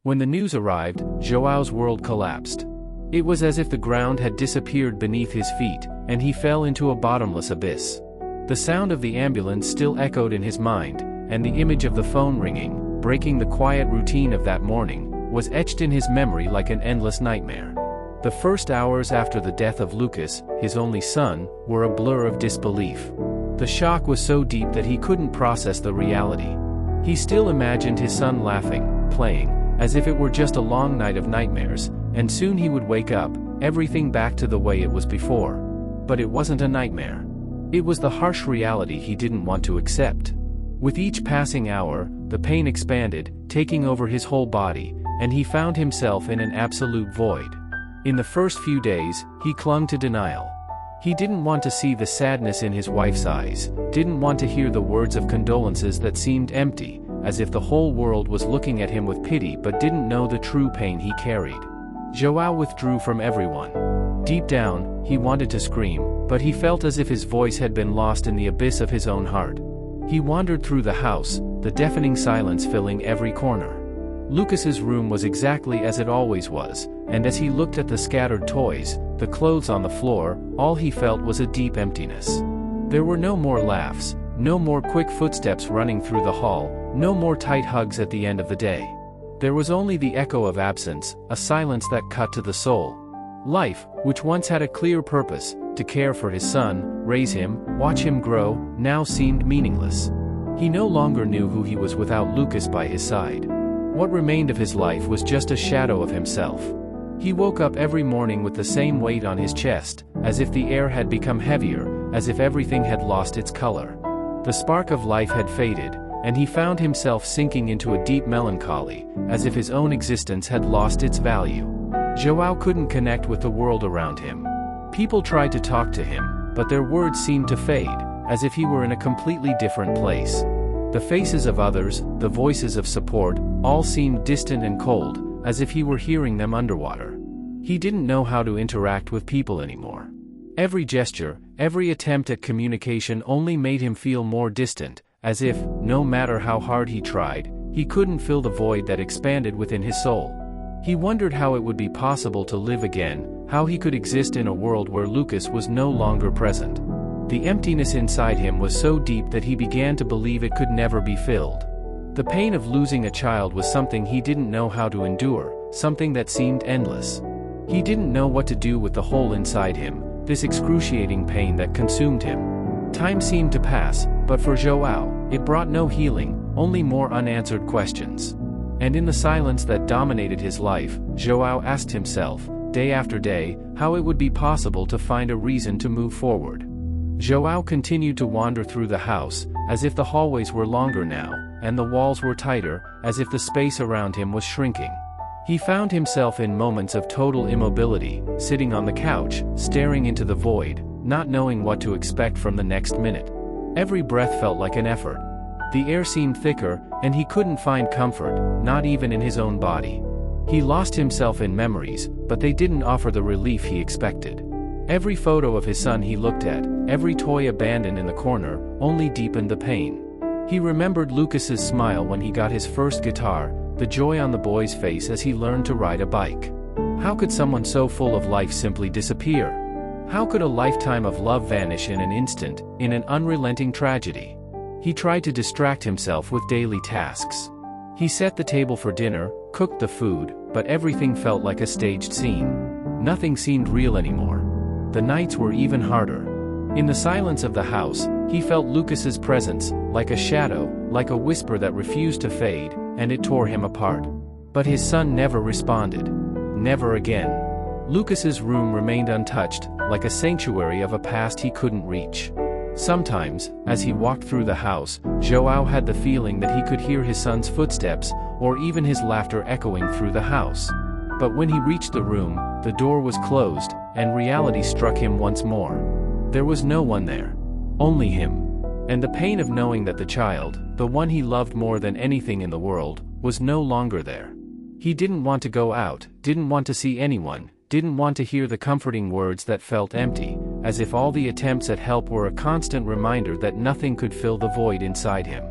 When the news arrived, João's world collapsed. It was as if the ground had disappeared beneath his feet, and he fell into a bottomless abyss. The sound of the ambulance still echoed in his mind, and the image of the phone ringing, breaking the quiet routine of that morning, was etched in his memory like an endless nightmare. The first hours after the death of Lucas, his only son, were a blur of disbelief. The shock was so deep that he couldn't process the reality. He still imagined his son laughing, playing, as if it were just a long night of nightmares, and soon he would wake up, everything back to the way it was before. But it wasn't a nightmare. It was the harsh reality he didn't want to accept. With each passing hour, the pain expanded, taking over his whole body, and he found himself in an absolute void. In the first few days, he clung to denial. He didn't want to see the sadness in his wife's eyes, didn't want to hear the words of condolences that seemed empty, as if the whole world was looking at him with pity but didn't know the true pain he carried. João withdrew from everyone. Deep down, he wanted to scream, but he felt as if his voice had been lost in the abyss of his own heart. He wandered through the house, the deafening silence filling every corner. Lucas's room was exactly as it always was, and as he looked at the scattered toys, the clothes on the floor, all he felt was a deep emptiness. There were no more laughs, no more quick footsteps running through the hall, no more tight hugs at the end of the day. There was only the echo of absence, a silence that cut to the soul. Life, which once had a clear purpose, to care for his son, raise him, watch him grow, now seemed meaningless. He no longer knew who he was without Lucas by his side. What remained of his life was just a shadow of himself. He woke up every morning with the same weight on his chest, as if the air had become heavier, as if everything had lost its color. The spark of life had faded, and he found himself sinking into a deep melancholy, as if his own existence had lost its value. João couldn't connect with the world around him. People tried to talk to him, but their words seemed to fade, as if he were in a completely different place. The faces of others, the voices of support, all seemed distant and cold, as if he were hearing them underwater. He didn't know how to interact with people anymore. Every gesture, every attempt at communication only made him feel more distant, as if, no matter how hard he tried, he couldn't fill the void that expanded within his soul. He wondered how it would be possible to live again, how he could exist in a world where Lucas was no longer present. The emptiness inside him was so deep that he began to believe it could never be filled. The pain of losing a child was something he didn't know how to endure, something that seemed endless. He didn't know what to do with the hole inside him, this excruciating pain that consumed him. Time seemed to pass, but for João, it brought no healing, only more unanswered questions. And in the silence that dominated his life, João asked himself, day after day, how it would be possible to find a reason to move forward. João continued to wander through the house, as if the hallways were longer now, and the walls were tighter, as if the space around him was shrinking. He found himself in moments of total immobility, sitting on the couch, staring into the void, not knowing what to expect from the next minute. Every breath felt like an effort. The air seemed thicker, and he couldn't find comfort, not even in his own body. He lost himself in memories, but they didn't offer the relief he expected. Every photo of his son he looked at, every toy abandoned in the corner, only deepened the pain. He remembered Lucas's smile when he got his first guitar, the joy on the boy's face as he learned to ride a bike. How could someone so full of life simply disappear? How could a lifetime of love vanish in an instant, in an unrelenting tragedy? He tried to distract himself with daily tasks. He set the table for dinner, cooked the food, but everything felt like a staged scene. Nothing seemed real anymore. The nights were even harder. In the silence of the house, he felt Lucas's presence, like a shadow, like a whisper that refused to fade, and it tore him apart. But his son never responded. Never again. Lucas's room remained untouched, like a sanctuary of a past he couldn't reach. Sometimes, as he walked through the house, João had the feeling that he could hear his son's footsteps, or even his laughter echoing through the house. But when he reached the room, the door was closed, and reality struck him once more. There was no one there. Only him. And the pain of knowing that the child, the one he loved more than anything in the world, was no longer there. He didn't want to go out, didn't want to see anyone, didn't want to hear the comforting words that felt empty, as if all the attempts at help were a constant reminder that nothing could fill the void inside him.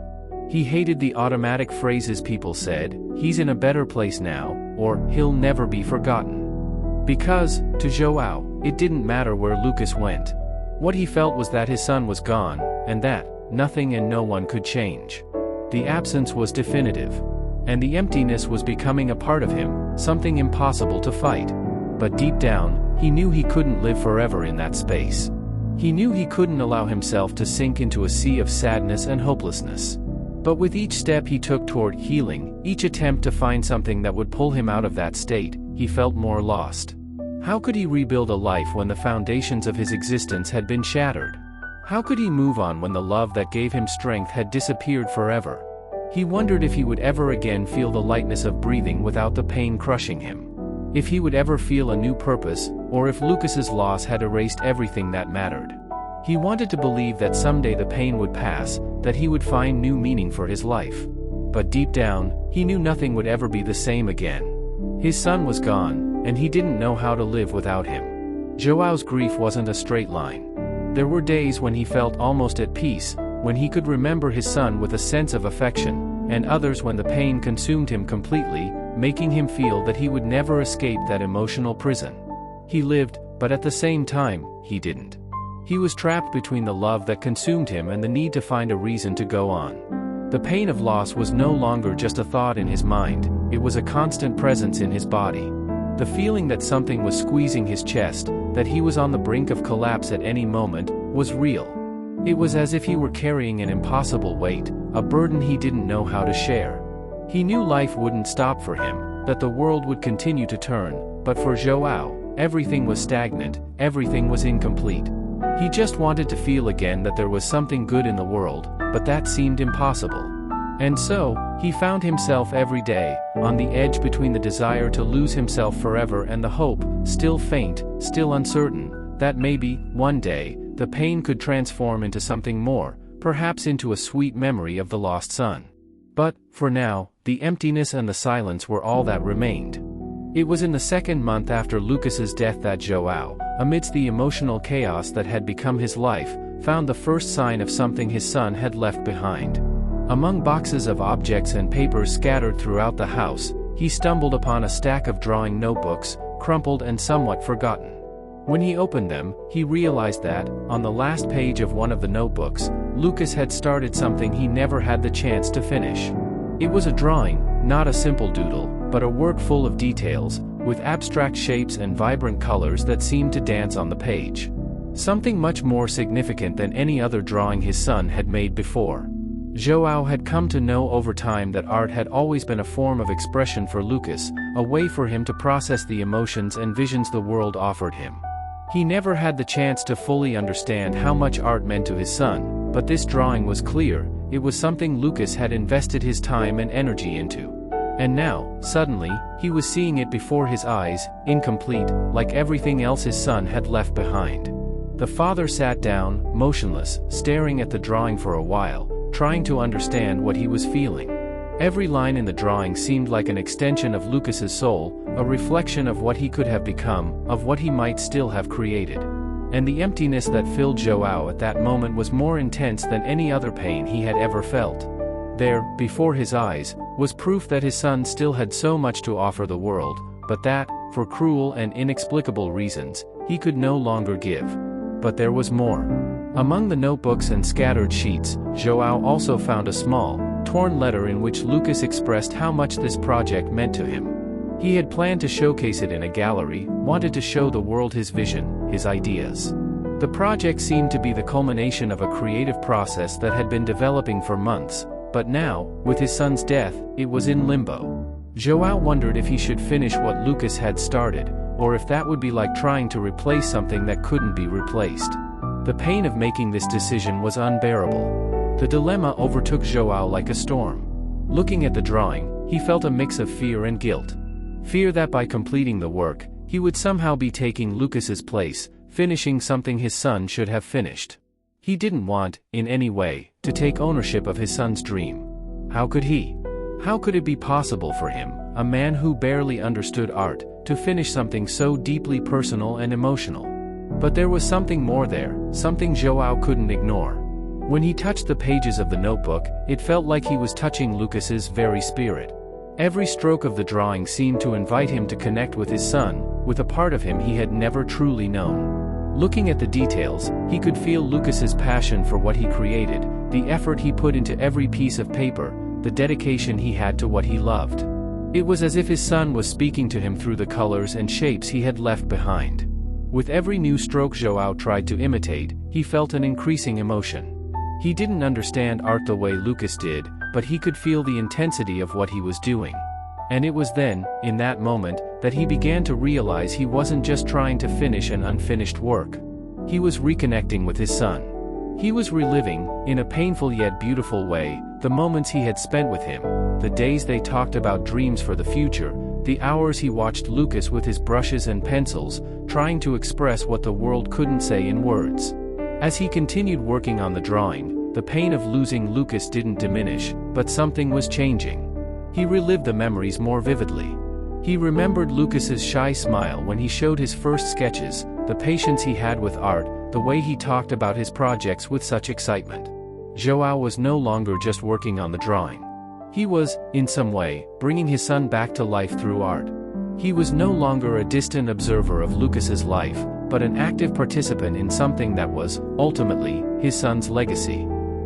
He hated the automatic phrases people said, "He's in a better place now," or "He'll never be forgotten." Because, to Joao, it didn't matter where Lucas went. What he felt was that his son was gone, and that nothing and no one could change. The absence was definitive. And the emptiness was becoming a part of him, something impossible to fight. But deep down, he knew he couldn't live forever in that space. He knew he couldn't allow himself to sink into a sea of sadness and hopelessness. But with each step he took toward healing, each attempt to find something that would pull him out of that state, he felt more lost. How could he rebuild a life when the foundations of his existence had been shattered? How could he move on when the love that gave him strength had disappeared forever? He wondered if he would ever again feel the lightness of breathing without the pain crushing him. If he would ever feel a new purpose, or if Lucas's loss had erased everything that mattered. He wanted to believe that someday the pain would pass, that he would find new meaning for his life. But deep down, he knew nothing would ever be the same again. His son was gone, and he didn't know how to live without him. Joao's grief wasn't a straight line. There were days when he felt almost at peace, when he could remember his son with a sense of affection, and others when the pain consumed him completely, making him feel that he would never escape that emotional prison. He lived, but at the same time, he didn't. He was trapped between the love that consumed him and the need to find a reason to go on. The pain of loss was no longer just a thought in his mind, it was a constant presence in his body. The feeling that something was squeezing his chest, that he was on the brink of collapse at any moment, was real. It was as if he were carrying an impossible weight, a burden he didn't know how to share. He knew life wouldn't stop for him, that the world would continue to turn, but for Joao, everything was stagnant, everything was incomplete. He just wanted to feel again that there was something good in the world, but that seemed impossible. And so, he found himself every day, on the edge between the desire to lose himself forever and the hope, still faint, still uncertain, that maybe, one day, the pain could transform into something more, perhaps into a sweet memory of the lost son. But, for now, the emptiness and the silence were all that remained. It was in the second month after Lucas's death that Joao, amidst the emotional chaos that had become his life, found the first sign of something his son had left behind. Among boxes of objects and papers scattered throughout the house, he stumbled upon a stack of drawing notebooks, crumpled and somewhat forgotten. When he opened them, he realized that, on the last page of one of the notebooks, Lucas had started something he never had the chance to finish. It was a drawing, not a simple doodle, but a work full of details, with abstract shapes and vibrant colors that seemed to dance on the page. Something much more significant than any other drawing his son had made before. Joao had come to know over time that art had always been a form of expression for Lucas, a way for him to process the emotions and visions the world offered him. He never had the chance to fully understand how much art meant to his son, but this drawing was clear, it was something Lucas had invested his time and energy into. And now, suddenly, he was seeing it before his eyes, incomplete, like everything else his son had left behind. The father sat down, motionless, staring at the drawing for a while, trying to understand what he was feeling. Every line in the drawing seemed like an extension of Lucas's soul, a reflection of what he could have become, of what he might still have created. And the emptiness that filled Joao at that moment was more intense than any other pain he had ever felt. There, before his eyes, was proof that his son still had so much to offer the world, but that, for cruel and inexplicable reasons, he could no longer give. But there was more. Among the notebooks and scattered sheets, Joao also found a small, torn letter in which Lucas expressed how much this project meant to him. He had planned to showcase it in a gallery, wanted to show the world his vision, his ideas. The project seemed to be the culmination of a creative process that had been developing for months, but now, with his son's death, it was in limbo. Joao wondered if he should finish what Lucas had started, or if that would be like trying to replace something that couldn't be replaced. The pain of making this decision was unbearable. The dilemma overtook Joao like a storm. Looking at the drawing, he felt a mix of fear and guilt. Fear that by completing the work, he would somehow be taking Lucas's place, finishing something his son should have finished. He didn't want, in any way, to take ownership of his son's dream. How could he? How could it be possible for him, a man who barely understood art, to finish something so deeply personal and emotional? But there was something more there, something Joao couldn't ignore. When he touched the pages of the notebook, it felt like he was touching Lucas's very spirit. Every stroke of the drawing seemed to invite him to connect with his son, with a part of him he had never truly known. Looking at the details, he could feel Lucas's passion for what he created, the effort he put into every piece of paper, the dedication he had to what he loved. It was as if his son was speaking to him through the colors and shapes he had left behind. With every new stroke João tried to imitate, he felt an increasing emotion. He didn't understand art the way Lucas did, but he could feel the intensity of what he was doing. And it was then, in that moment, that he began to realize he wasn't just trying to finish an unfinished work. He was reconnecting with his son. He was reliving, in a painful yet beautiful way, the moments he had spent with him, the days they talked about dreams for the future, the hours he watched Lucas with his brushes and pencils, trying to express what the world couldn't say in words. As he continued working on the drawing, the pain of losing Lucas didn't diminish, but something was changing. He relived the memories more vividly. He remembered Lucas's shy smile when he showed his first sketches, the patience he had with art, the way he talked about his projects with such excitement. João was no longer just working on the drawing. He was, in some way, bringing his son back to life through art. He was no longer a distant observer of Lucas's life, but an active participant in something that was, ultimately, his son's legacy.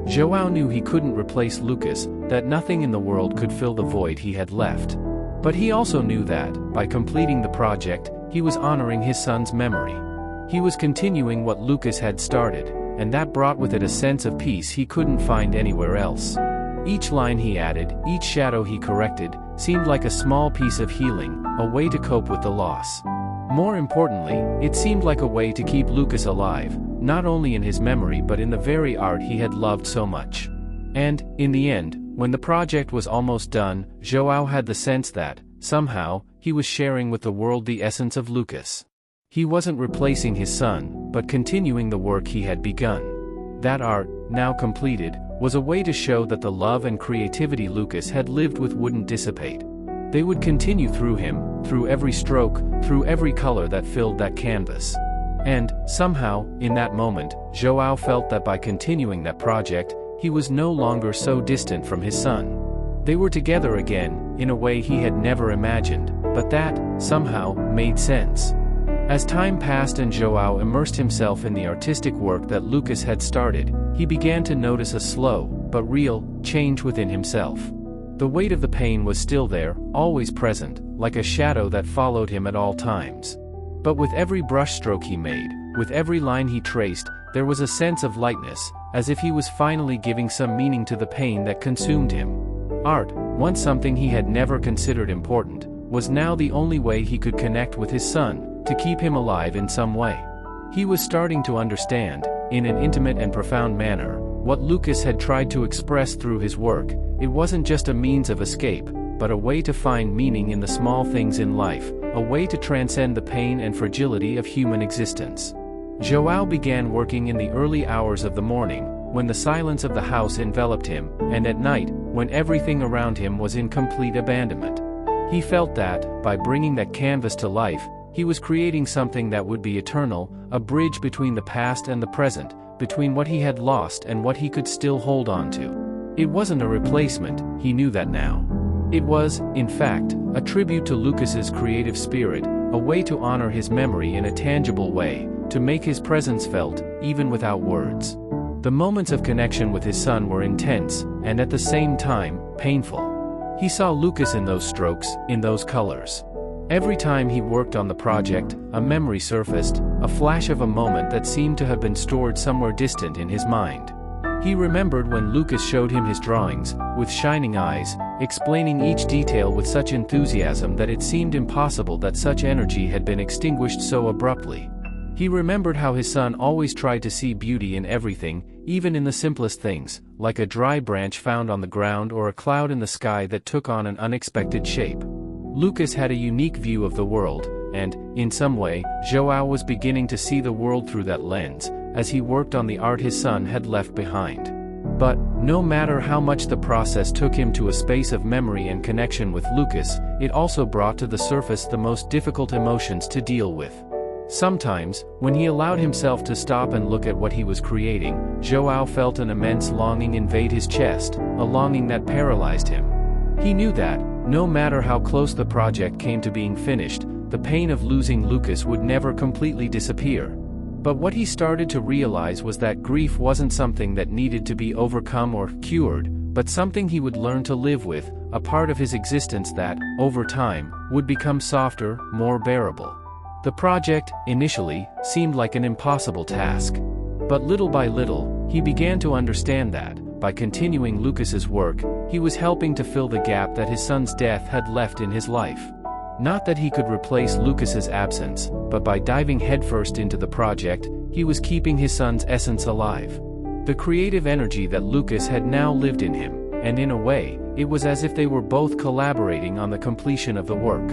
João knew he couldn't replace Lucas, that nothing in the world could fill the void he had left. But he also knew that, by completing the project, he was honoring his son's memory. He was continuing what Lucas had started, and that brought with it a sense of peace he couldn't find anywhere else. Each line he added, each shadow he corrected, seemed like a small piece of healing, a way to cope with the loss. More importantly, it seemed like a way to keep Lucas alive, not only in his memory but in the very art he had loved so much. And, in the end, when the project was almost done, João had the sense that, somehow, he was sharing with the world the essence of Lucas. He wasn't replacing his son, but continuing the work he had begun. That art, now completed, was a way to show that the love and creativity Lucas had lived with wouldn't dissipate. They would continue through him, through every stroke, through every color that filled that canvas. And, somehow, in that moment, João felt that by continuing that project, he was no longer so distant from his son. They were together again, in a way he had never imagined, but that, somehow, made sense. As time passed and João immersed himself in the artistic work that Lucas had started, he began to notice a slow, but real, change within himself. The weight of the pain was still there, always present, like a shadow that followed him at all times. But with every brushstroke he made, with every line he traced, there was a sense of lightness, as if he was finally giving some meaning to the pain that consumed him. Art, once something he had never considered important, was now the only way he could connect with his son, to keep him alive in some way. He was starting to understand, in an intimate and profound manner, what Lucas had tried to express through his work. It wasn't just a means of escape, but a way to find meaning in the small things in life, a way to transcend the pain and fragility of human existence. João began working in the early hours of the morning, when the silence of the house enveloped him, and at night, when everything around him was in complete abandonment. He felt that, by bringing that canvas to life, he was creating something that would be eternal, a bridge between the past and the present, between what he had lost and what he could still hold on to. It wasn't a replacement, he knew that now. It was, in fact, a tribute to Lucas's creative spirit, a way to honor his memory in a tangible way, to make his presence felt, even without words. The moments of connection with his son were intense, and at the same time, painful. He saw Lucas in those strokes, in those colors. Every time he worked on the project, a memory surfaced, a flash of a moment that seemed to have been stored somewhere distant in his mind. He remembered when Lucas showed him his drawings, with shining eyes, explaining each detail with such enthusiasm that it seemed impossible that such energy had been extinguished so abruptly. He remembered how his son always tried to see beauty in everything, even in the simplest things, like a dry branch found on the ground or a cloud in the sky that took on an unexpected shape. Lucas had a unique view of the world, and, in some way, João was beginning to see the world through that lens, as he worked on the art his son had left behind. But, no matter how much the process took him to a space of memory and connection with Lucas, it also brought to the surface the most difficult emotions to deal with. Sometimes, when he allowed himself to stop and look at what he was creating, João felt an immense longing invade his chest, a longing that paralyzed him. He knew that, no matter how close the project came to being finished, the pain of losing Lucas would never completely disappear. But what he started to realize was that grief wasn't something that needed to be overcome or cured, but something he would learn to live with, a part of his existence that, over time, would become softer, more bearable. The project, initially, seemed like an impossible task. But little by little, he began to understand that, by continuing Lucas's work, he was helping to fill the gap that his son's death had left in his life. Not that he could replace Lucas's absence, but by diving headfirst into the project, he was keeping his son's essence alive. The creative energy that Lucas had now lived in him, and in a way, it was as if they were both collaborating on the completion of the work.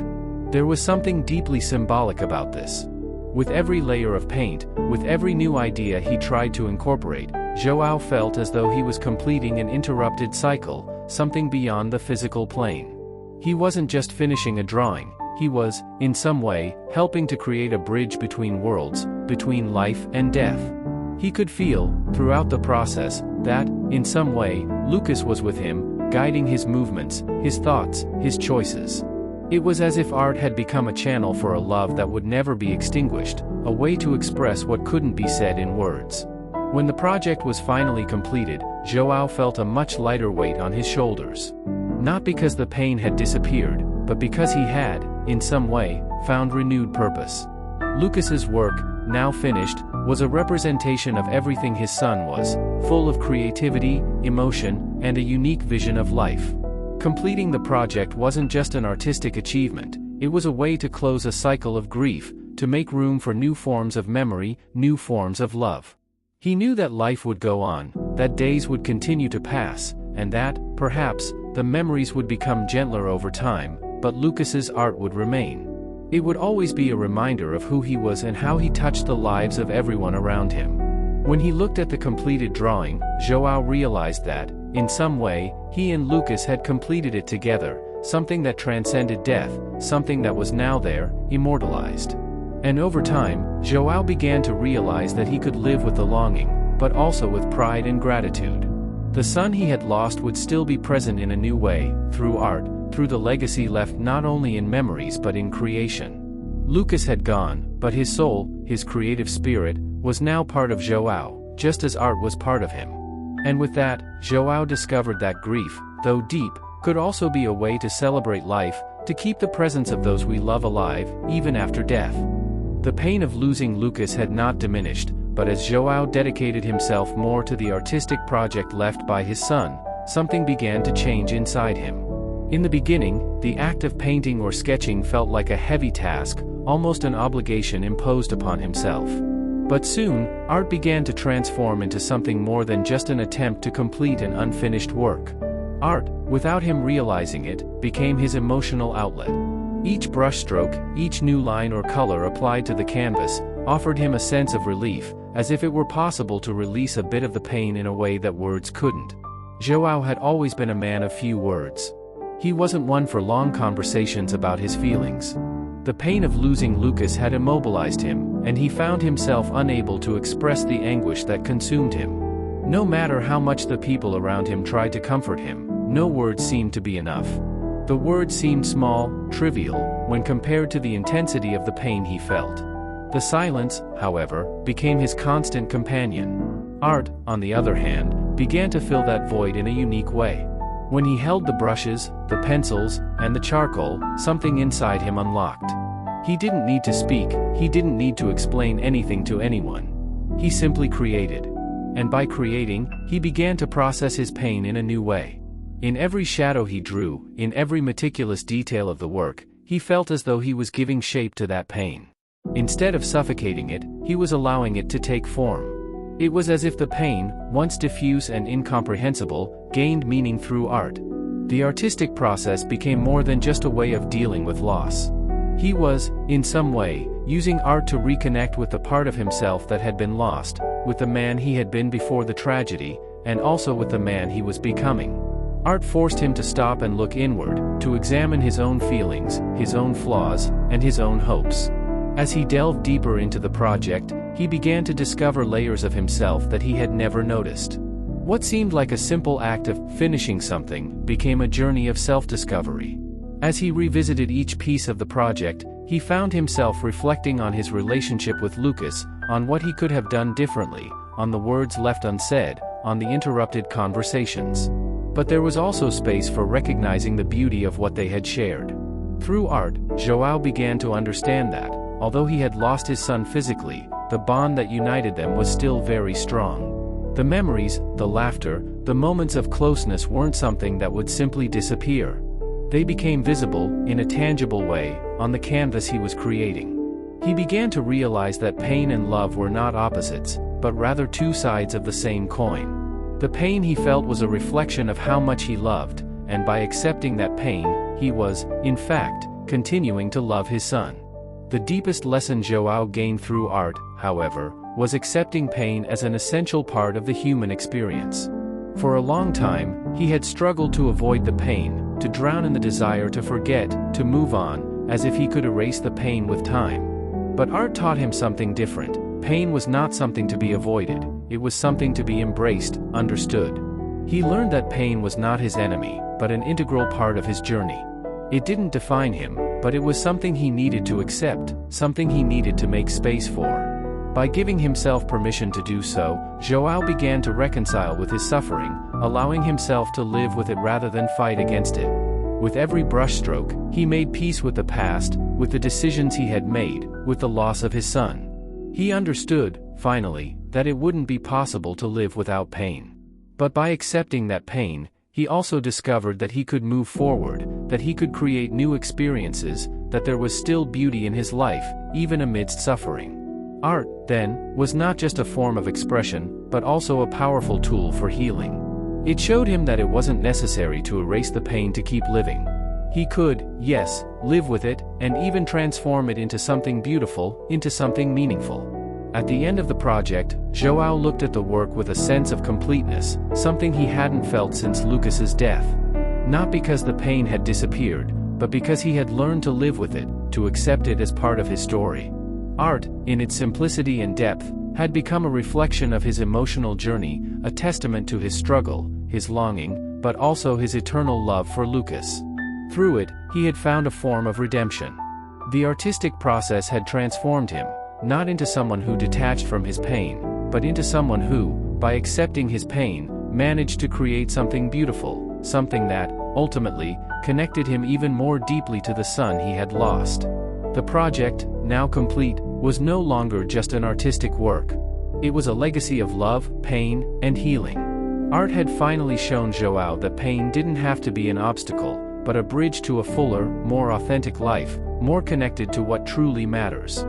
There was something deeply symbolic about this. With every layer of paint, with every new idea he tried to incorporate, João felt as though he was completing an interrupted cycle, something beyond the physical plane. He wasn't just finishing a drawing, he was, in some way, helping to create a bridge between worlds, between life and death. He could feel, throughout the process, that, in some way, Lucas was with him, guiding his movements, his thoughts, his choices. It was as if art had become a channel for a love that would never be extinguished, a way to express what couldn't be said in words. When the project was finally completed, João felt a much lighter weight on his shoulders. Not because the pain had disappeared, but because he had, in some way, found renewed purpose. Lucas's work, now finished, was a representation of everything his son was, full of creativity, emotion, and a unique vision of life. Completing the project wasn't just an artistic achievement, it was a way to close a cycle of grief, to make room for new forms of memory, new forms of love. He knew that life would go on, that days would continue to pass, and that, perhaps, the memories would become gentler over time, but Lucas's art would remain. It would always be a reminder of who he was and how he touched the lives of everyone around him. When he looked at the completed drawing, João realized that, in some way, he and Lucas had completed it together, something that transcended death, something that was now there, immortalized. And over time, João began to realize that he could live with the longing, but also with pride and gratitude. The son he had lost would still be present in a new way, through art, through the legacy left not only in memories but in creation. Lucas had gone, but his soul, his creative spirit, was now part of João, just as art was part of him. And with that, João discovered that grief, though deep, could also be a way to celebrate life, to keep the presence of those we love alive, even after death. The pain of losing Lucas had not diminished, but as João dedicated himself more to the artistic project left by his son, something began to change inside him. In the beginning, the act of painting or sketching felt like a heavy task, almost an obligation imposed upon himself. But soon, art began to transform into something more than just an attempt to complete an unfinished work. Art, without him realizing it, became his emotional outlet. Each brushstroke, each new line or color applied to the canvas, offered him a sense of relief, as if it were possible to release a bit of the pain in a way that words couldn't. João had always been a man of few words. He wasn't one for long conversations about his feelings. The pain of losing Lucas had immobilized him, and he found himself unable to express the anguish that consumed him. No matter how much the people around him tried to comfort him, no words seemed to be enough. The words seemed small, trivial, when compared to the intensity of the pain he felt. The silence, however, became his constant companion. Art, on the other hand, began to fill that void in a unique way. When he held the brushes, the pencils, and the charcoal, something inside him unlocked. He didn't need to speak, he didn't need to explain anything to anyone. He simply created. And by creating, he began to process his pain in a new way. In every shadow he drew, in every meticulous detail of the work, he felt as though he was giving shape to that pain. Instead of suffocating it, he was allowing it to take form. It was as if the pain, once diffuse and incomprehensible, gained meaning through art. The artistic process became more than just a way of dealing with loss. He was, in some way, using art to reconnect with the part of himself that had been lost, with the man he had been before the tragedy, and also with the man he was becoming. Art forced him to stop and look inward, to examine his own feelings, his own flaws, and his own hopes. As he delved deeper into the project, he began to discover layers of himself that he had never noticed. What seemed like a simple act of finishing something became a journey of self-discovery. As he revisited each piece of the project, he found himself reflecting on his relationship with Lucas, on what he could have done differently, on the words left unsaid, on the interrupted conversations. But there was also space for recognizing the beauty of what they had shared. Through art, João began to understand that, although he had lost his son physically, the bond that united them was still very strong. The memories, the laughter, the moments of closeness weren't something that would simply disappear. They became visible, in a tangible way, on the canvas he was creating. He began to realize that pain and love were not opposites, but rather two sides of the same coin. The pain he felt was a reflection of how much he loved, and by accepting that pain, he was, in fact, continuing to love his son. The deepest lesson João gained through art, however, was accepting pain as an essential part of the human experience. For a long time, he had struggled to avoid the pain, to drown in the desire to forget, to move on, as if he could erase the pain with time. But art taught him something different. Pain was not something to be avoided, it was something to be embraced, understood. He learned that pain was not his enemy, but an integral part of his journey. It didn't define him, but it was something he needed to accept, something he needed to make space for. By giving himself permission to do so, João began to reconcile with his suffering, allowing himself to live with it rather than fight against it. With every brushstroke, he made peace with the past, with the decisions he had made, with the loss of his son. He understood, finally, that it wouldn't be possible to live without pain. But by accepting that pain, he also discovered that he could move forward, that he could create new experiences, that there was still beauty in his life, even amidst suffering. Art, then, was not just a form of expression, but also a powerful tool for healing. It showed him that it wasn't necessary to erase the pain to keep living. He could, yes, live with it, and even transform it into something beautiful, into something meaningful. At the end of the project, João looked at the work with a sense of completeness, something he hadn't felt since Lucas's death. Not because the pain had disappeared, but because he had learned to live with it, to accept it as part of his story. Art, in its simplicity and depth, had become a reflection of his emotional journey, a testament to his struggle, his longing, but also his eternal love for Lucas. Through it, he had found a form of redemption. The artistic process had transformed him, not into someone who detached from his pain, but into someone who, by accepting his pain, managed to create something beautiful, something that, ultimately, connected him even more deeply to the son he had lost. The project, now complete, was no longer just an artistic work. It was a legacy of love, pain, and healing. Art had finally shown João that pain didn't have to be an obstacle, but a bridge to a fuller, more authentic life, more connected to what truly matters.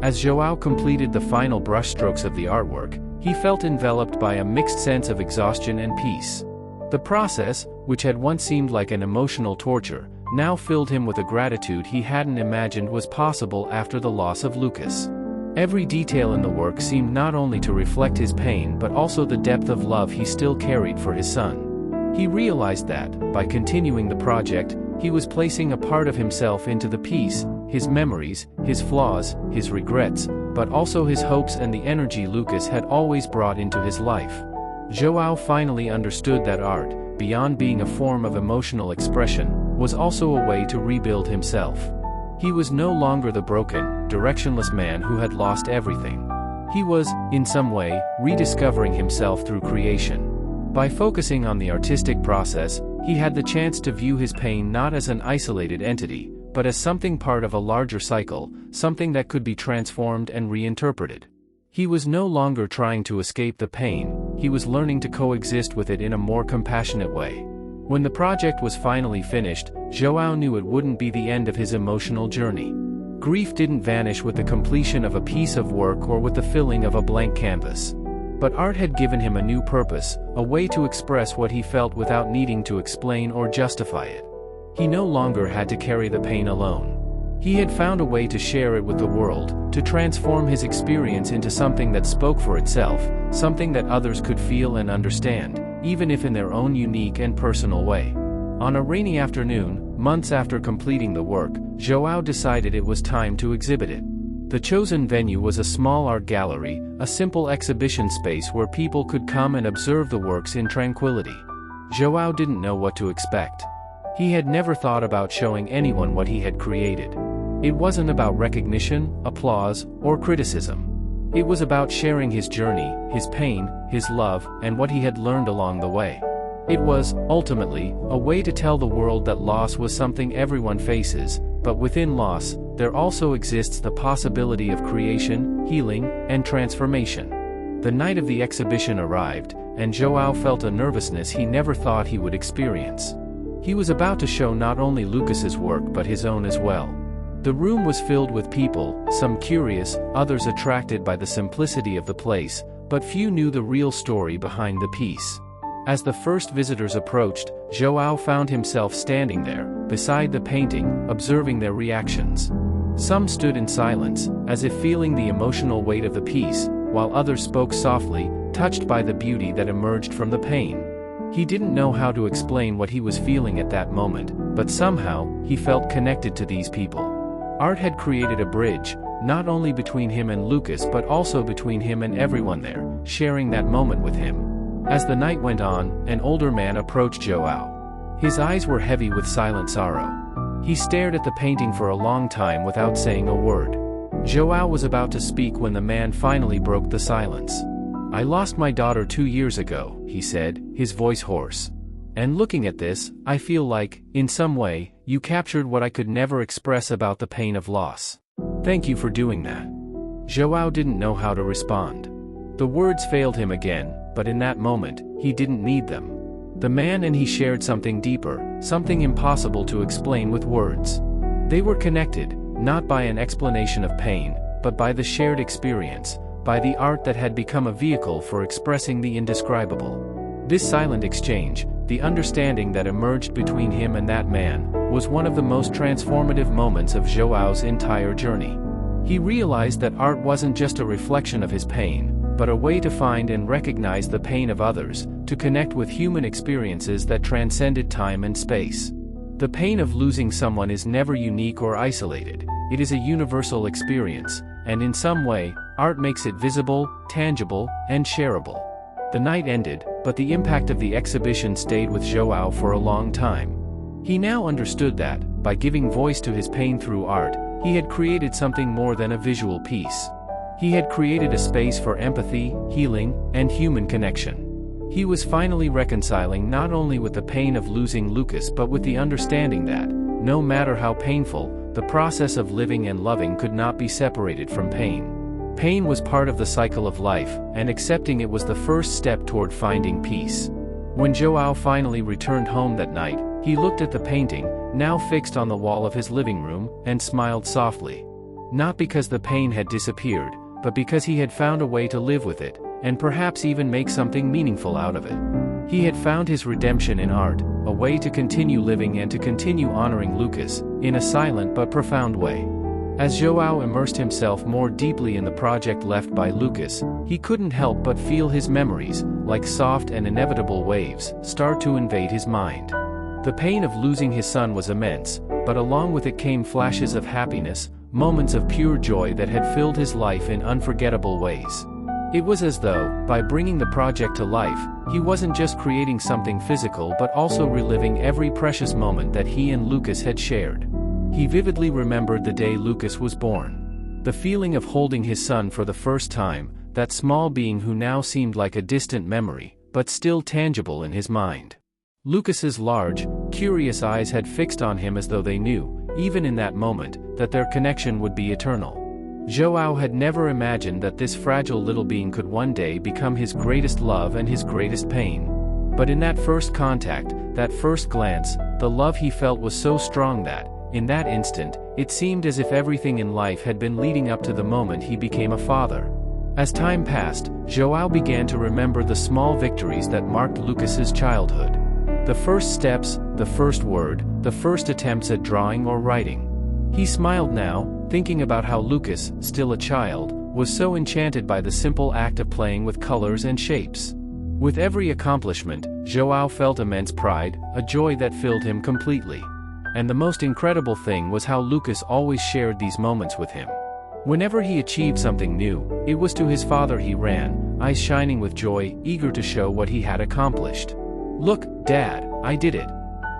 As João completed the final brushstrokes of the artwork, he felt enveloped by a mixed sense of exhaustion and peace. The process, which had once seemed like an emotional torture, now filled him with a gratitude he hadn't imagined was possible after the loss of Lucas. Every detail in the work seemed not only to reflect his pain but also the depth of love he still carried for his son. He realized that, by continuing the project, he was placing a part of himself into the piece, his memories, his flaws, his regrets, but also his hopes and the energy Lucas had always brought into his life. João finally understood that art, beyond being a form of emotional expression, was also a way to rebuild himself. He was no longer the broken, directionless man who had lost everything. He was, in some way, rediscovering himself through creation. By focusing on the artistic process, he had the chance to view his pain not as an isolated entity, but as something part of a larger cycle, something that could be transformed and reinterpreted. He was no longer trying to escape the pain, he was learning to coexist with it in a more compassionate way. When the project was finally finished, João knew it wouldn't be the end of his emotional journey. Grief didn't vanish with the completion of a piece of work or with the filling of a blank canvas. But art had given him a new purpose, a way to express what he felt without needing to explain or justify it. He no longer had to carry the pain alone. He had found a way to share it with the world, to transform his experience into something that spoke for itself, something that others could feel and understand, even if in their own unique and personal way. On a rainy afternoon, months after completing the work, João decided it was time to exhibit it. The chosen venue was a small art gallery, a simple exhibition space where people could come and observe the works in tranquility. João didn't know what to expect. He had never thought about showing anyone what he had created. It wasn't about recognition, applause, or criticism. It was about sharing his journey, his pain, his love, and what he had learned along the way. It was, ultimately, a way to tell the world that loss was something everyone faces, but within loss, there also exists the possibility of creation, healing, and transformation. The night of the exhibition arrived, and João felt a nervousness he never thought he would experience. He was about to show not only Lucas's work but his own as well. The room was filled with people, some curious, others attracted by the simplicity of the place, but few knew the real story behind the piece. As the first visitors approached, João found himself standing there, beside the painting, observing their reactions. Some stood in silence, as if feeling the emotional weight of the piece, while others spoke softly, touched by the beauty that emerged from the pain. He didn't know how to explain what he was feeling at that moment, but somehow, he felt connected to these people. Art had created a bridge, not only between him and Lucas but also between him and everyone there, sharing that moment with him. As the night went on, an older man approached João. His eyes were heavy with silent sorrow. He stared at the painting for a long time without saying a word. João was about to speak when the man finally broke the silence. "I lost my daughter 2 years ago," he said, his voice hoarse. "And looking at this, I feel like, in some way, you captured what I could never express about the pain of loss. Thank you for doing that." João didn't know how to respond. The words failed him again, but in that moment, he didn't need them. The man and he shared something deeper, something impossible to explain with words. They were connected, not by an explanation of pain, but by the shared experience, by the art that had become a vehicle for expressing the indescribable. This silent exchange, the understanding that emerged between him and that man, was one of the most transformative moments of João's entire journey. He realized that art wasn't just a reflection of his pain, but a way to find and recognize the pain of others, to connect with human experiences that transcended time and space. The pain of losing someone is never unique or isolated, it is a universal experience, and in some way, art makes it visible, tangible, and shareable. The night ended, but the impact of the exhibition stayed with João for a long time. He now understood that, by giving voice to his pain through art, he had created something more than a visual piece. He had created a space for empathy, healing, and human connection. He was finally reconciling not only with the pain of losing Lucas but with the understanding that, no matter how painful, the process of living and loving could not be separated from pain. Pain was part of the cycle of life, and accepting it was the first step toward finding peace. When João finally returned home that night, he looked at the painting, now fixed on the wall of his living room, and smiled softly. Not because the pain had disappeared, but because he had found a way to live with it, and perhaps even make something meaningful out of it. He had found his redemption in art, a way to continue living and to continue honoring Lucas, in a silent but profound way. As João immersed himself more deeply in the project left by Lucas, he couldn't help but feel his memories, like soft and inevitable waves, start to invade his mind. The pain of losing his son was immense, but along with it came flashes of happiness, moments of pure joy that had filled his life in unforgettable ways. It was as though, by bringing the project to life, he wasn't just creating something physical but also reliving every precious moment that he and Lucas had shared. He vividly remembered the day Lucas was born. The feeling of holding his son for the first time, that small being who now seemed like a distant memory, but still tangible in his mind. Lucas's large, curious eyes had fixed on him as though they knew, even in that moment, that their connection would be eternal. João had never imagined that this fragile little being could one day become his greatest love and his greatest pain. But in that first contact, that first glance, the love he felt was so strong that, in that instant, it seemed as if everything in life had been leading up to the moment he became a father. As time passed, João began to remember the small victories that marked Lucas's childhood. The first steps, the first word, the first attempts at drawing or writing. He smiled now, thinking about how Lucas, still a child, was so enchanted by the simple act of playing with colors and shapes. With every accomplishment, João felt immense pride, a joy that filled him completely. And the most incredible thing was how Lucas always shared these moments with him. Whenever he achieved something new, it was to his father he ran, eyes shining with joy, eager to show what he had accomplished. "Look, Dad, I did it."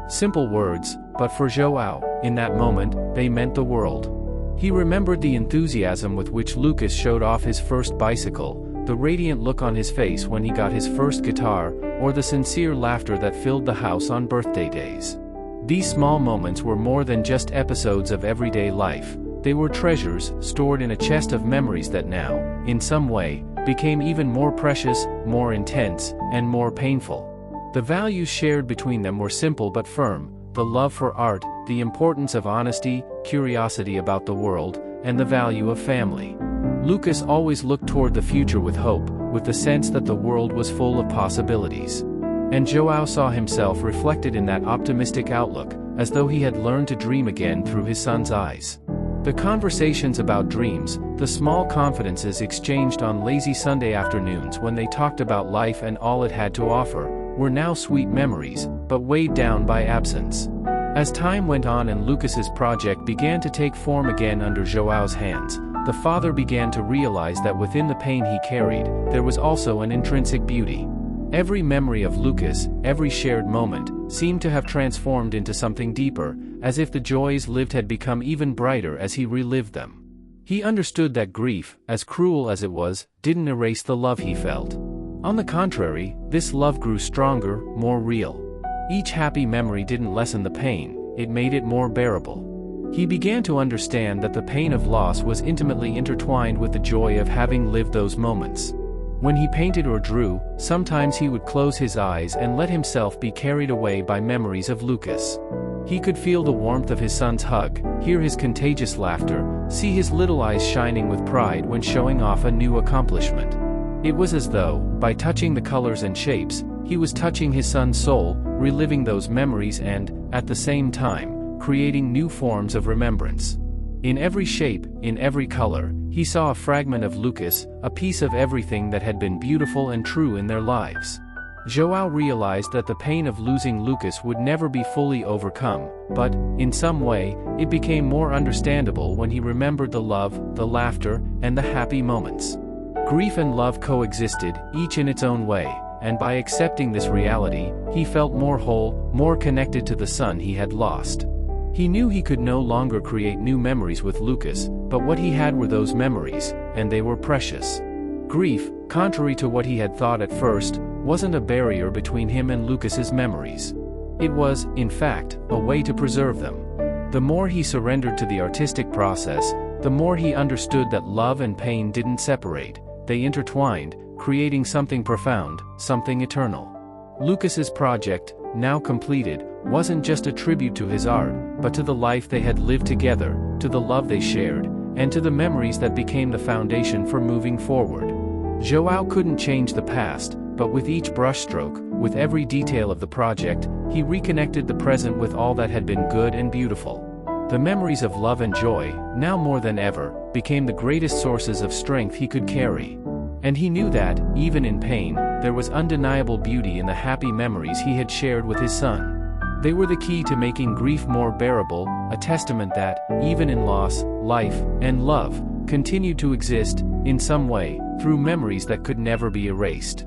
Simple words, but for João, in that moment, they meant the world. He remembered the enthusiasm with which Lucas showed off his first bicycle, the radiant look on his face when he got his first guitar, or the sincere laughter that filled the house on birthday days. These small moments were more than just episodes of everyday life. They were treasures, stored in a chest of memories that now, in some way, became even more precious, more intense, and more painful. The values shared between them were simple but firm: the love for art, the importance of honesty, curiosity about the world, and the value of family. Lucas always looked toward the future with hope, with the sense that the world was full of possibilities. And João saw himself reflected in that optimistic outlook, as though he had learned to dream again through his son's eyes. The conversations about dreams, the small confidences exchanged on lazy Sunday afternoons when they talked about life and all it had to offer, were now sweet memories, but weighed down by absence. As time went on and Lucas's project began to take form again under João's hands, the father began to realize that within the pain he carried, there was also an intrinsic beauty. Every memory of Lucas, every shared moment, seemed to have transformed into something deeper, as if the joys lived had become even brighter as he relived them. He understood that grief, as cruel as it was, didn't erase the love he felt. On the contrary, this love grew stronger, more real. Each happy memory didn't lessen the pain, it made it more bearable. He began to understand that the pain of loss was intimately intertwined with the joy of having lived those moments. When he painted or drew, sometimes he would close his eyes and let himself be carried away by memories of Lucas. He could feel the warmth of his son's hug, hear his contagious laughter, see his little eyes shining with pride when showing off a new accomplishment. It was as though, by touching the colors and shapes, he was touching his son's soul, reliving those memories and, at the same time, creating new forms of remembrance. In every shape, in every color, he saw a fragment of Lucas, a piece of everything that had been beautiful and true in their lives. João realized that the pain of losing Lucas would never be fully overcome, but, in some way, it became more understandable when he remembered the love, the laughter, and the happy moments. Grief and love coexisted, each in its own way, and by accepting this reality, he felt more whole, more connected to the son he had lost. He knew he could no longer create new memories with Lucas, but what he had were those memories, and they were precious. Grief, contrary to what he had thought at first, wasn't a barrier between him and Lucas's memories. It was, in fact, a way to preserve them. The more he surrendered to the artistic process, the more he understood that love and pain didn't separate, they intertwined, creating something profound, something eternal. Lucas's project, now completed, wasn't just a tribute to his art, but to the life they had lived together, to the love they shared, and to the memories that became the foundation for moving forward. João couldn't change the past, but with each brushstroke, with every detail of the project, he reconnected the present with all that had been good and beautiful. The memories of love and joy, now more than ever, became the greatest sources of strength he could carry. And he knew that, even in pain, there was undeniable beauty in the happy memories he had shared with his son. They were the key to making grief more bearable, a testament that, even in loss, life, and love, continued to exist, in some way, through memories that could never be erased.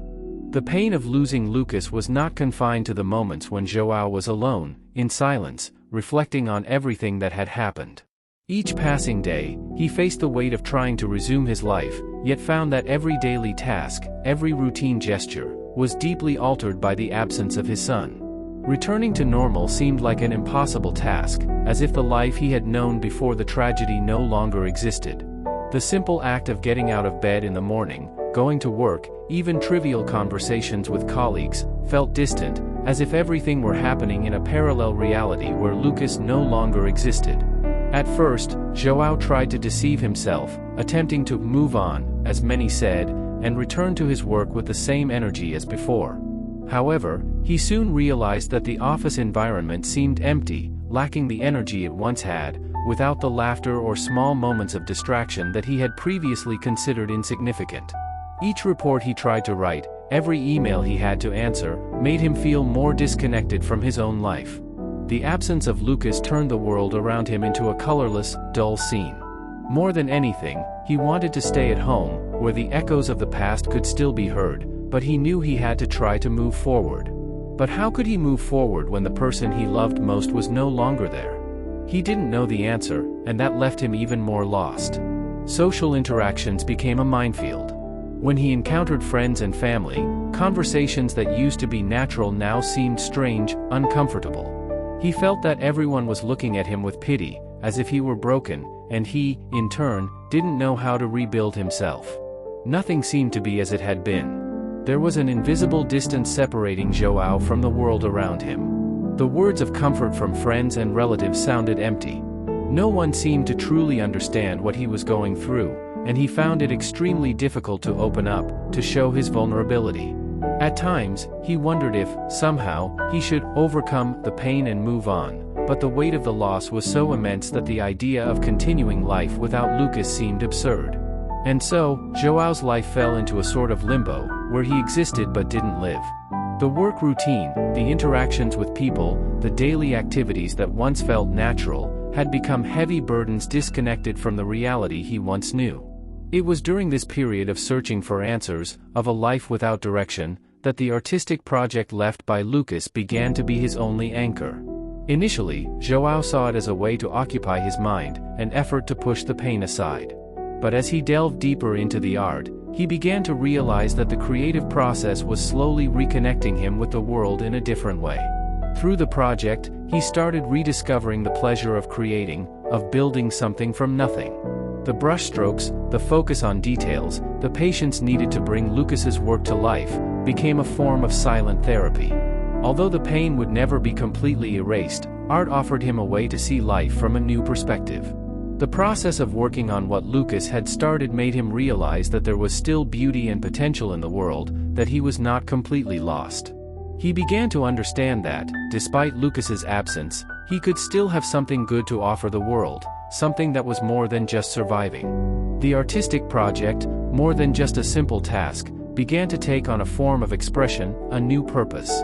The pain of losing Lucas was not confined to the moments when João was alone, in silence, reflecting on everything that had happened. Each passing day, he faced the weight of trying to resume his life, yet found that every daily task, every routine gesture, was deeply altered by the absence of his son. Returning to normal seemed like an impossible task, as if the life he had known before the tragedy no longer existed. The simple act of getting out of bed in the morning, going to work, even trivial conversations with colleagues, felt distant, as if everything were happening in a parallel reality where Lucas no longer existed. At first, João tried to deceive himself, attempting to move on, as many said, and return to his work with the same energy as before. However, he soon realized that the office environment seemed empty, lacking the energy it once had, without the laughter or small moments of distraction that he had previously considered insignificant. Each report he tried to write, every email he had to answer, made him feel more disconnected from his own life. The absence of Lucas turned the world around him into a colorless, dull scene. More than anything, he wanted to stay at home, where the echoes of the past could still be heard, but he knew he had to try to move forward. But how could he move forward when the person he loved most was no longer there? He didn't know the answer, and that left him even more lost. Social interactions became a minefield. When he encountered friends and family, conversations that used to be natural now seemed strange, uncomfortable. He felt that everyone was looking at him with pity, as if he were broken, and he, in turn, didn't know how to rebuild himself. Nothing seemed to be as it had been. There was an invisible distance separating João from the world around him. The words of comfort from friends and relatives sounded empty. No one seemed to truly understand what he was going through, and he found it extremely difficult to open up, to show his vulnerability. At times, he wondered if, somehow, he should overcome the pain and move on, but the weight of the loss was so immense that the idea of continuing life without Lucas seemed absurd. And so, João's life fell into a sort of limbo, where he existed but didn't live. The work routine, the interactions with people, the daily activities that once felt natural, had become heavy burdens disconnected from the reality he once knew. It was during this period of searching for answers, of a life without direction, that the artistic project left by Lucas began to be his only anchor. Initially, João saw it as a way to occupy his mind, an effort to push the pain aside. But as he delved deeper into the art, he began to realize that the creative process was slowly reconnecting him with the world in a different way. Through the project, he started rediscovering the pleasure of creating, of building something from nothing. The brushstrokes, the focus on details, the patience needed to bring Lucas's work to life, became a form of silent therapy. Although the pain would never be completely erased, art offered him a way to see life from a new perspective. The process of working on what Lucas had started made him realize that there was still beauty and potential in the world, that he was not completely lost. He began to understand that, despite Lucas's absence, he could still have something good to offer the world, something that was more than just surviving. The artistic project, more than just a simple task, began to take on a form of expression, a new purpose.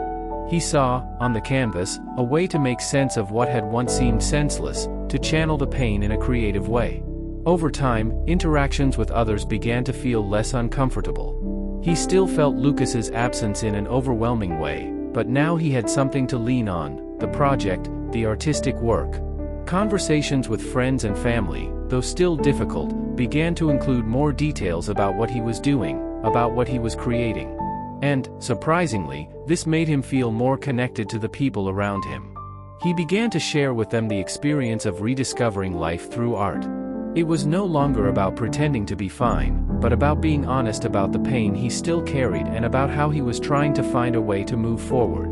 He saw, on the canvas, a way to make sense of what had once seemed senseless, to channel the pain in a creative way. Over time, interactions with others began to feel less uncomfortable. He still felt Lucas's absence in an overwhelming way, but now he had something to lean on, the project, the artistic work. Conversations with friends and family, though still difficult, began to include more details about what he was doing, about what he was creating. And, surprisingly, this made him feel more connected to the people around him. He began to share with them the experience of rediscovering life through art. It was no longer about pretending to be fine, but about being honest about the pain he still carried and about how he was trying to find a way to move forward.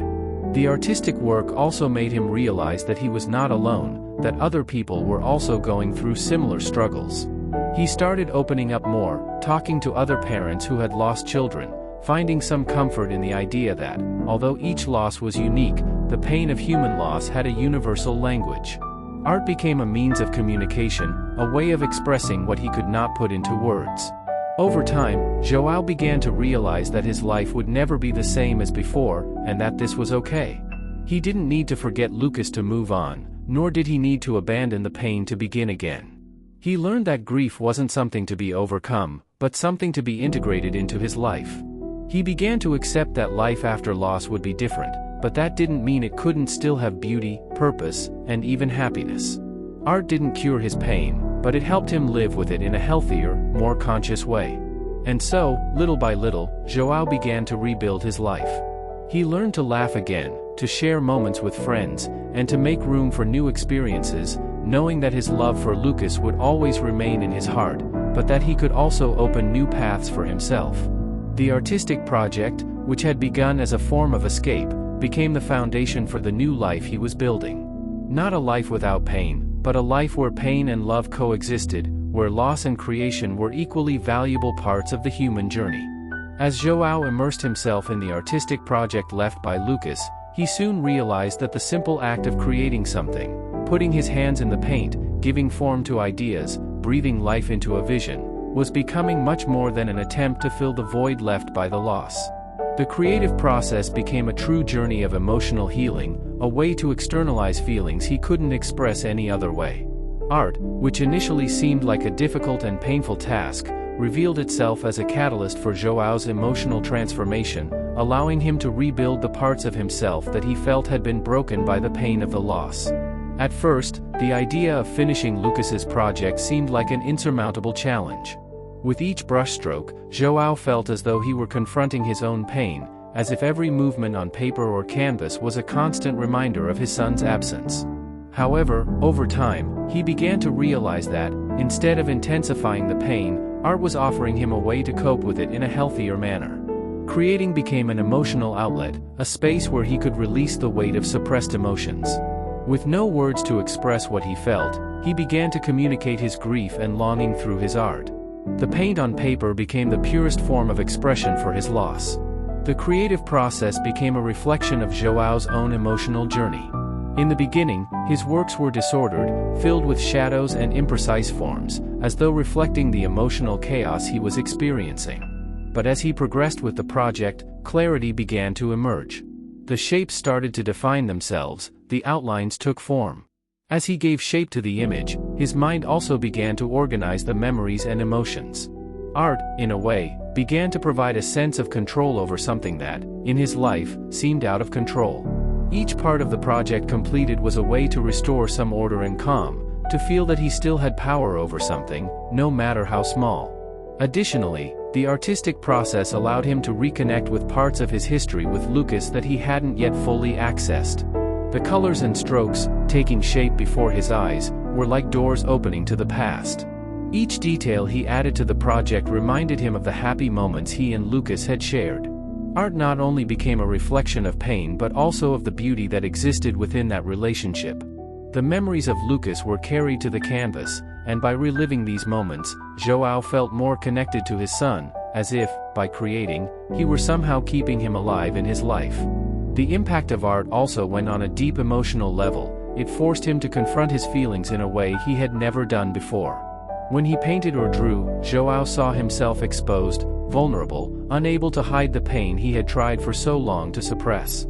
The artistic work also made him realize that he was not alone, that other people were also going through similar struggles. He started opening up more, talking to other parents who had lost children, finding some comfort in the idea that, although each loss was unique, the pain of human loss had a universal language. Art became a means of communication, a way of expressing what he could not put into words. Over time, João began to realize that his life would never be the same as before, and that this was okay. He didn't need to forget Lucas to move on, nor did he need to abandon the pain to begin again. He learned that grief wasn't something to be overcome, but something to be integrated into his life. He began to accept that life after loss would be different, but that didn't mean it couldn't still have beauty, purpose, and even happiness. Art didn't cure his pain, but it helped him live with it in a healthier, more conscious way. And so, little by little, João began to rebuild his life. He learned to laugh again, to share moments with friends, and to make room for new experiences, knowing that his love for Lucas would always remain in his heart, but that he could also open new paths for himself. The artistic project, which had begun as a form of escape, became the foundation for the new life he was building. Not a life without pain, but a life where pain and love coexisted, where loss and creation were equally valuable parts of the human journey. As João immersed himself in the artistic project left by Lucas, he soon realized that the simple act of creating something, putting his hands in the paint, giving form to ideas, breathing life into a vision, was becoming much more than an attempt to fill the void left by the loss. The creative process became a true journey of emotional healing, a way to externalize feelings he couldn't express any other way. Art, which initially seemed like a difficult and painful task, revealed itself as a catalyst for João's emotional transformation, allowing him to rebuild the parts of himself that he felt had been broken by the pain of the loss. At first, the idea of finishing Lucas's project seemed like an insurmountable challenge. With each brushstroke, João felt as though he were confronting his own pain, as if every movement on paper or canvas was a constant reminder of his son's absence. However, over time, he began to realize that, instead of intensifying the pain, art was offering him a way to cope with it in a healthier manner. Creating became an emotional outlet, a space where he could release the weight of suppressed emotions. With no words to express what he felt, he began to communicate his grief and longing through his art. The paint on paper became the purest form of expression for his loss. The creative process became a reflection of João's own emotional journey. In the beginning, his works were disordered, filled with shadows and imprecise forms, as though reflecting the emotional chaos he was experiencing. But as he progressed with the project, clarity began to emerge. The shapes started to define themselves, the outlines took form. As he gave shape to the image, his mind also began to organize the memories and emotions. Art, in a way, began to provide a sense of control over something that, in his life, seemed out of control. Each part of the project completed was a way to restore some order and calm, to feel that he still had power over something, no matter how small. Additionally, the artistic process allowed him to reconnect with parts of his history with Lucas that he hadn't yet fully accessed. The colors and strokes, taking shape before his eyes, were like doors opening to the past. Each detail he added to the project reminded him of the happy moments he and Lucas had shared. Art not only became a reflection of pain but also of the beauty that existed within that relationship. The memories of Lucas were carried to the canvas, and by reliving these moments, João felt more connected to his son, as if, by creating, he were somehow keeping him alive in his life. The impact of art also went on a deep emotional level. It forced him to confront his feelings in a way he had never done before. When he painted or drew, João saw himself exposed, vulnerable, unable to hide the pain he had tried for so long to suppress.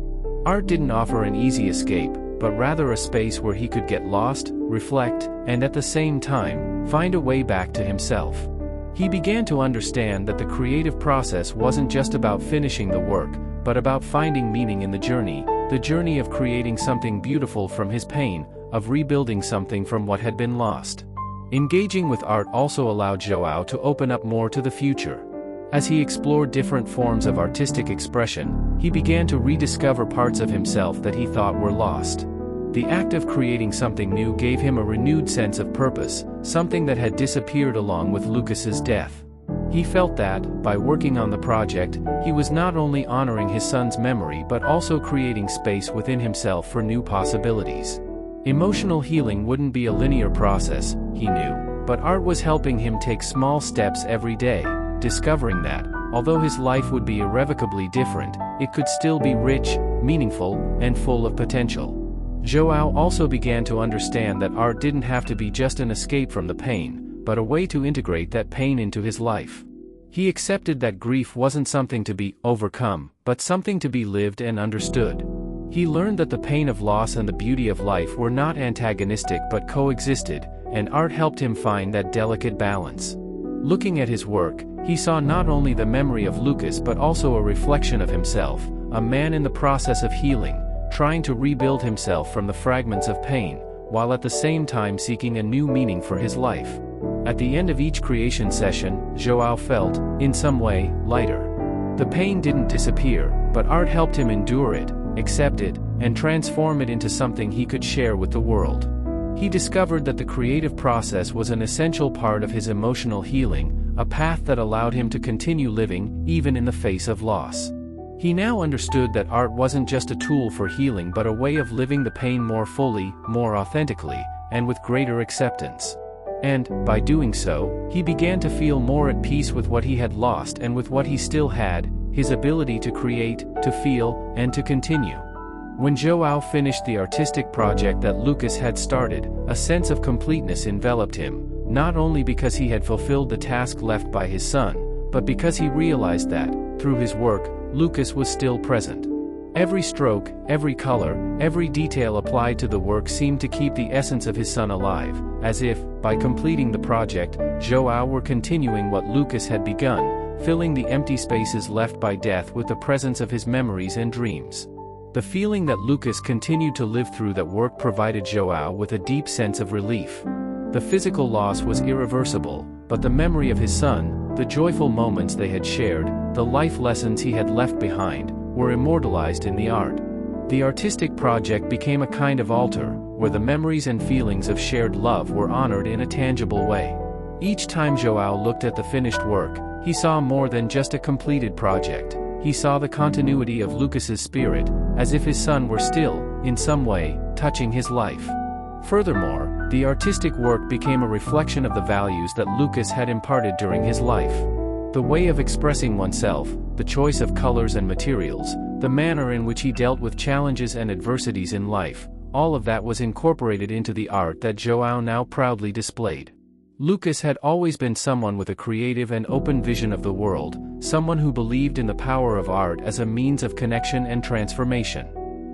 Art didn't offer an easy escape, but rather a space where he could get lost, reflect, and at the same time, find a way back to himself. He began to understand that the creative process wasn't just about finishing the work, but about finding meaning in the journey of creating something beautiful from his pain, of rebuilding something from what had been lost. Engaging with art also allowed João to open up more to the future. As he explored different forms of artistic expression, he began to rediscover parts of himself that he thought were lost. The act of creating something new gave him a renewed sense of purpose, something that had disappeared along with Lucas's death. He felt that, by working on the project, he was not only honoring his son's memory but also creating space within himself for new possibilities. Emotional healing wouldn't be a linear process, he knew, but art was helping him take small steps every day, discovering that, although his life would be irrevocably different, it could still be rich, meaningful, and full of potential. João also began to understand that art didn't have to be just an escape from the pain, but a way to integrate that pain into his life. He accepted that grief wasn't something to be overcome, but something to be lived and understood. He learned that the pain of loss and the beauty of life were not antagonistic but coexisted, and art helped him find that delicate balance. Looking at his work, he saw not only the memory of Lucas but also a reflection of himself, a man in the process of healing, trying to rebuild himself from the fragments of pain, while at the same time seeking a new meaning for his life. At the end of each creation session, João felt, in some way, lighter. The pain didn't disappear, but art helped him endure it, accept it, and transform it into something he could share with the world. He discovered that the creative process was an essential part of his emotional healing, a path that allowed him to continue living, even in the face of loss. He now understood that art wasn't just a tool for healing but a way of living the pain more fully, more authentically, and with greater acceptance. And, by doing so, he began to feel more at peace with what he had lost and with what he still had, his ability to create, to feel, and to continue. When João finished the artistic project that Lucas had started, a sense of completeness enveloped him, not only because he had fulfilled the task left by his son, but because he realized that, through his work, Lucas was still present. Every stroke, every color, every detail applied to the work seemed to keep the essence of his son alive, as if, by completing the project, João were continuing what Lucas had begun, filling the empty spaces left by death with the presence of his memories and dreams. The feeling that Lucas continued to live through that work provided João with a deep sense of relief. The physical loss was irreversible, but the memory of his son, the joyful moments they had shared, the life lessons he had left behind, were immortalized in the art. The artistic project became a kind of altar, where the memories and feelings of shared love were honored in a tangible way. Each time João looked at the finished work, he saw more than just a completed project. He saw the continuity of Lucas's spirit, as if his son were still, in some way, touching his life. Furthermore, the artistic work became a reflection of the values that Lucas had imparted during his life. The way of expressing oneself, the choice of colors and materials, the manner in which he dealt with challenges and adversities in life, all of that was incorporated into the art that João now proudly displayed. Lucas had always been someone with a creative and open vision of the world, someone who believed in the power of art as a means of connection and transformation.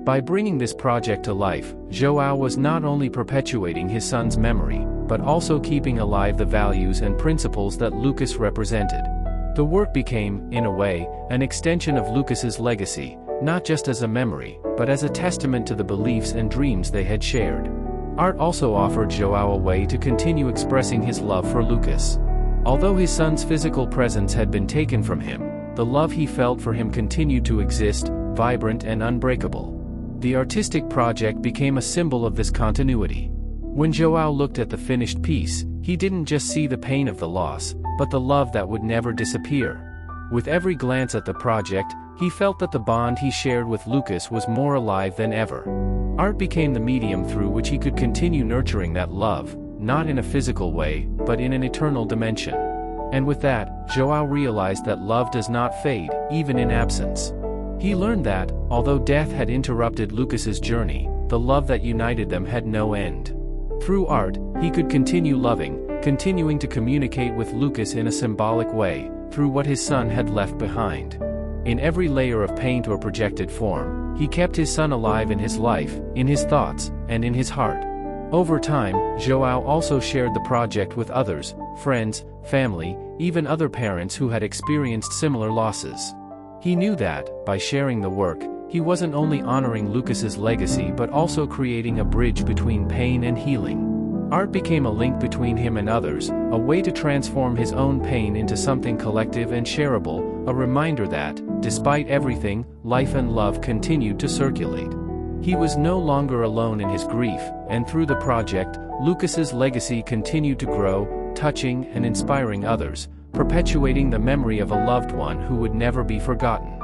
By bringing this project to life, João was not only perpetuating his son's memory, but also keeping alive the values and principles that Lucas represented. The work became, in a way, an extension of Lucas's legacy, not just as a memory, but as a testament to the beliefs and dreams they had shared. Art also offered João a way to continue expressing his love for Lucas. Although his son's physical presence had been taken from him, the love he felt for him continued to exist, vibrant and unbreakable. The artistic project became a symbol of this continuity. When João looked at the finished piece, he didn't just see the pain of the loss, but the love that would never disappear. With every glance at the project, he felt that the bond he shared with Lucas was more alive than ever. Art became the medium through which he could continue nurturing that love, not in a physical way, but in an eternal dimension. And with that, João realized that love does not fade, even in absence. He learned that, although death had interrupted Lucas's journey, the love that united them had no end. Through art, he could continue loving, continuing to communicate with Lucas in a symbolic way, through what his son had left behind. In every layer of paint or projected form, he kept his son alive in his life, in his thoughts, and in his heart. Over time, João also shared the project with others, friends, family, even other parents who had experienced similar losses. He knew that, by sharing the work, he wasn't only honoring Lucas's legacy but also creating a bridge between pain and healing. Art became a link between him and others, a way to transform his own pain into something collective and shareable, a reminder that, despite everything, life and love continued to circulate. He was no longer alone in his grief, and through the project, Lucas's legacy continued to grow, touching and inspiring others, perpetuating the memory of a loved one who would never be forgotten.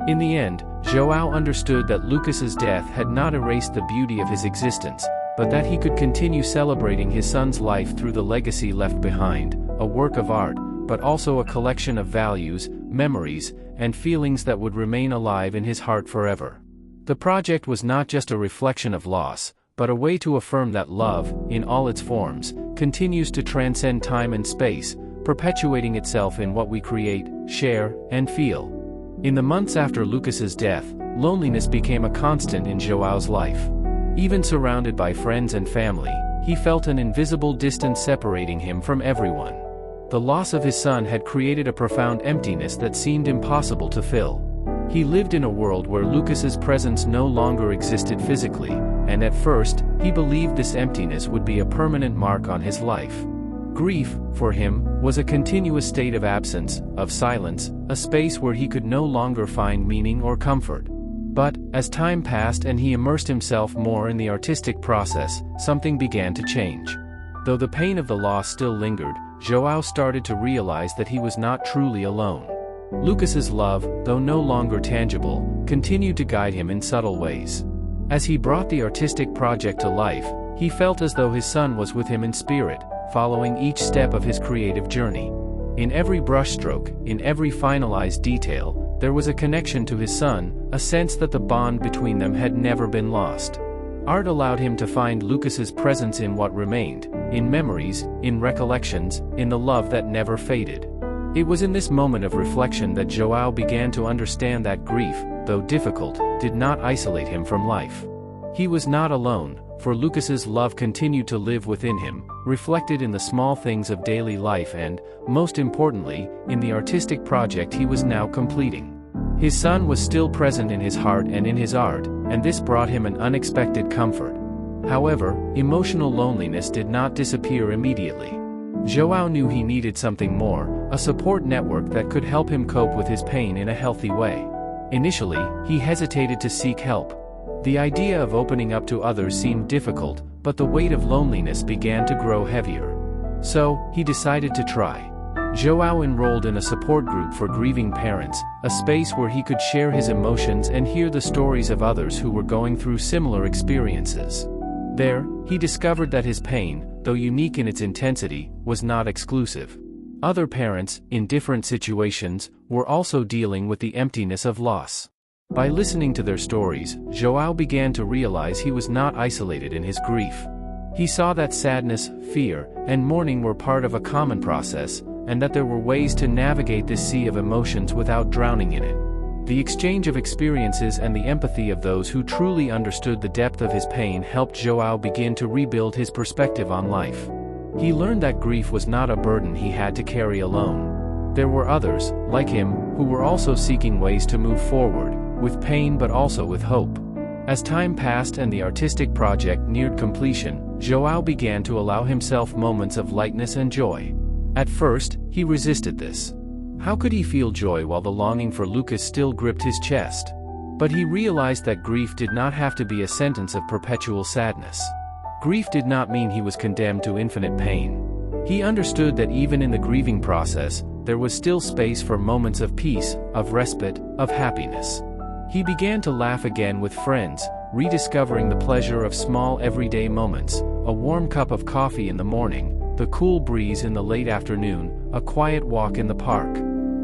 In the end, João understood that Lucas's death had not erased the beauty of his existence, but that he could continue celebrating his son's life through the legacy left behind, a work of art, but also a collection of values, memories, and feelings that would remain alive in his heart forever. The project was not just a reflection of loss, but a way to affirm that love, in all its forms, continues to transcend time and space, perpetuating itself in what we create, share, and feel. In the months after Lucas's death, loneliness became a constant in João's life. Even surrounded by friends and family, he felt an invisible distance separating him from everyone. The loss of his son had created a profound emptiness that seemed impossible to fill. He lived in a world where Lucas's presence no longer existed physically, and at first, he believed this emptiness would be a permanent mark on his life. Grief, for him, was a continuous state of absence, of silence, a space where he could no longer find meaning or comfort. But, as time passed and he immersed himself more in the artistic process, something began to change. Though the pain of the loss still lingered, João started to realize that he was not truly alone. Lucas's love, though no longer tangible, continued to guide him in subtle ways. As he brought the artistic project to life, he felt as though his son was with him in spirit, following each step of his creative journey. In every brushstroke, in every finalized detail, there was a connection to his son, a sense that the bond between them had never been lost. Art allowed him to find Lucas's presence in what remained, in memories, in recollections, in the love that never faded. It was in this moment of reflection that João began to understand that grief, though difficult, did not isolate him from life. He was not alone, for Lucas's love continued to live within him, reflected in the small things of daily life and, most importantly, in the artistic project he was now completing. His son was still present in his heart and in his art, and this brought him an unexpected comfort. However, emotional loneliness did not disappear immediately. João knew he needed something more, a support network that could help him cope with his pain in a healthy way. Initially, he hesitated to seek help. The idea of opening up to others seemed difficult, but the weight of loneliness began to grow heavier. So, he decided to try. João enrolled in a support group for grieving parents, a space where he could share his emotions and hear the stories of others who were going through similar experiences. There, he discovered that his pain, though unique in its intensity, was not exclusive. Other parents, in different situations, were also dealing with the emptiness of loss. By listening to their stories, João began to realize he was not isolated in his grief. He saw that sadness, fear, and mourning were part of a common process, and that there were ways to navigate this sea of emotions without drowning in it. The exchange of experiences and the empathy of those who truly understood the depth of his pain helped João begin to rebuild his perspective on life. He learned that grief was not a burden he had to carry alone. There were others, like him, who were also seeking ways to move forward, with pain but also with hope. As time passed and the artistic project neared completion, João began to allow himself moments of lightness and joy. At first, he resisted this. How could he feel joy while the longing for Lucas still gripped his chest? But he realized that grief did not have to be a sentence of perpetual sadness. Grief did not mean he was condemned to infinite pain. He understood that even in the grieving process, there was still space for moments of peace, of respite, of happiness. He began to laugh again with friends, rediscovering the pleasure of small everyday moments, a warm cup of coffee in the morning, the cool breeze in the late afternoon, a quiet walk in the park.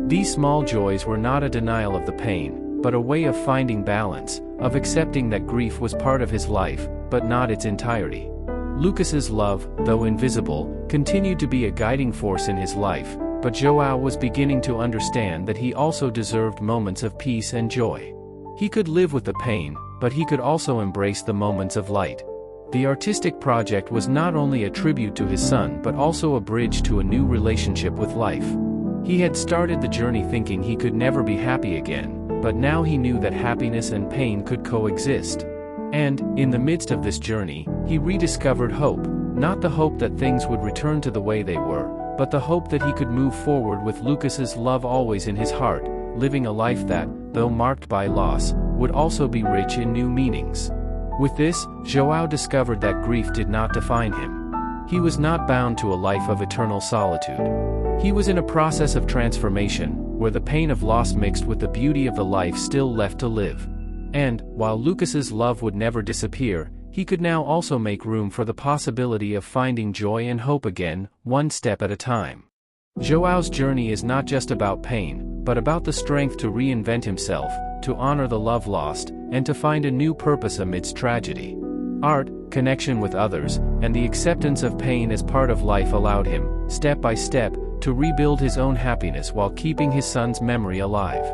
These small joys were not a denial of the pain, but a way of finding balance, of accepting that grief was part of his life, but not its entirety. Lucas's love, though invisible, continued to be a guiding force in his life, but João was beginning to understand that he also deserved moments of peace and joy. He could live with the pain, but he could also embrace the moments of light. The artistic project was not only a tribute to his son but also a bridge to a new relationship with life. He had started the journey thinking he could never be happy again, but now he knew that happiness and pain could coexist. And, in the midst of this journey, he rediscovered hope, not the hope that things would return to the way they were, but the hope that he could move forward with Lucas's love always in his heart, living a life that, though marked by loss, would also be rich in new meanings. With this, João discovered that grief did not define him. He was not bound to a life of eternal solitude. He was in a process of transformation, where the pain of loss mixed with the beauty of the life still left to live. And, while Lucas's love would never disappear, he could now also make room for the possibility of finding joy and hope again, one step at a time. João's journey is not just about pain, but about the strength to reinvent himself, to honor the love lost, and to find a new purpose amidst tragedy. Art, connection with others, and the acceptance of pain as part of life allowed him, step by step, to rebuild his own happiness while keeping his son's memory alive.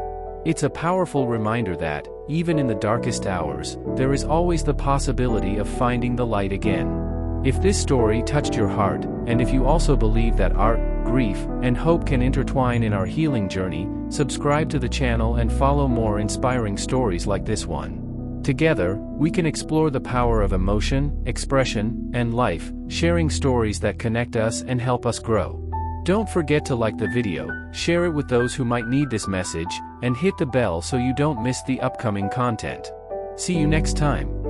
It's a powerful reminder that, even in the darkest hours, there is always the possibility of finding the light again. If this story touched your heart, and if you also believe that art, grief, and hope can intertwine in our healing journey, subscribe to the channel and follow more inspiring stories like this one. Together, we can explore the power of emotion, expression, and life, sharing stories that connect us and help us grow. Don't forget to like the video, share it with those who might need this message, and hit the bell so you don't miss the upcoming content. See you next time.